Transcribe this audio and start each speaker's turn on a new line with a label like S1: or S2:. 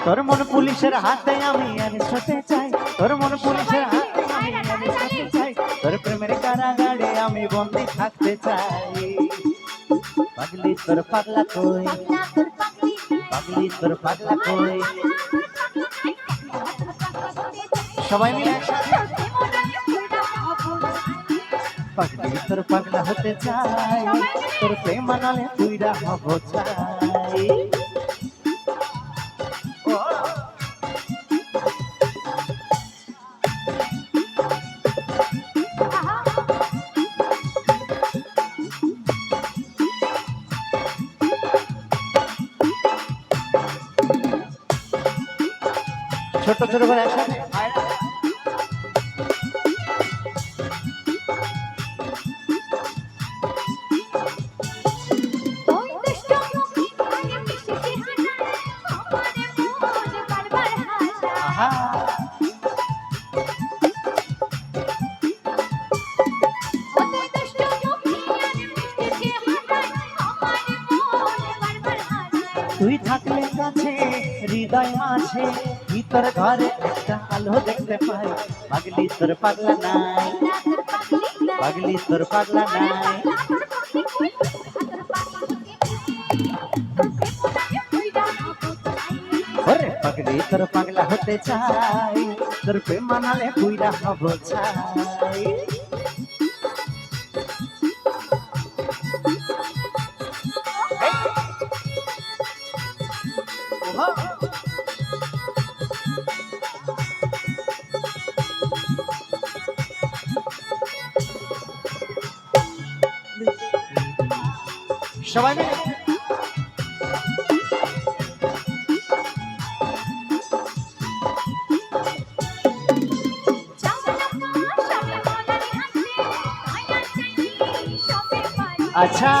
S1: তোর মন পুলিশের হাতে আমি অ্যারেস্ট হতে চাই, তোর মন পুলিশের হাতে আমি অ্যারেস্ট হতে চাই, তোর প্রেমের কারাগারে আমি বন্দি থাকতে চাই। পাগলি তোর পাগলা কই, পাগলি তোর পাগলা কই, সবাই মিলে একসাথে। পাগলি তোর পাগলা হতে চাই, তোর প্রেম আনালে তুইরা হব চাই। ছোট ছোট করে একসাথে তুই থাকলে কাছে হৃদয় মাঝে ভিতর ঘরে একটা আলো দেখতে পাই। পাগলি তোর পাগলা নাই, পাগলি তোর পাগলা নাই। ওরে পাগলি তোর পাগলা হতে চাই, তোর প্রেম মানালে পুইরা হব চাই। সবাই মিলে আচ্ছা